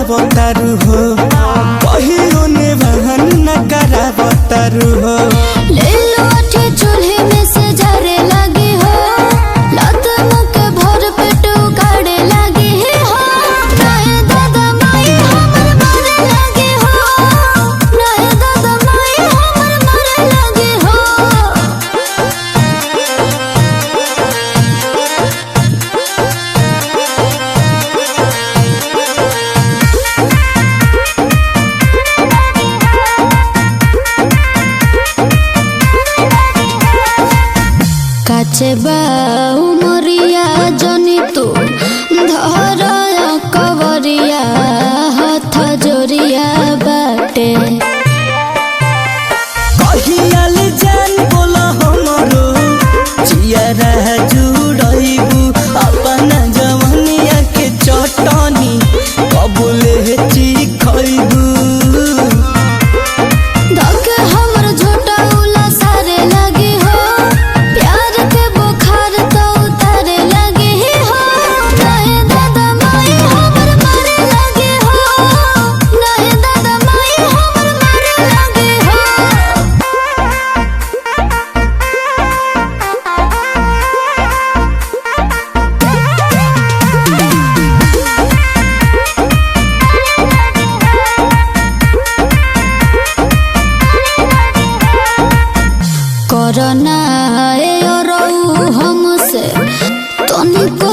बतारू हो कहियो ने बहन न करा बतारू हो ले लो अठी चूल्हे में से जरे लगी हो लत मुख भर पेट उगाड़े लगी हो नहे दादा माई हमर मारे लगी हो नहे दादा माई हमर मारे लगी हो काचे बाऊ मोरिया जनी तू धरया कवरिया हाथ जोरिया बाटे कहियाल जान बोला हमरो जियारा जुड़ाइबू अपना जवनिया के चटनी कबूले चिखइबू धके हमर झोटा उला सारे लगी हो प्यार के बुखार तो उतारे लगी हो नहे दादा माई हमर मारे लगी हो नहे दादा माई हमर मारे लगी हो करना ए हमसे तनिको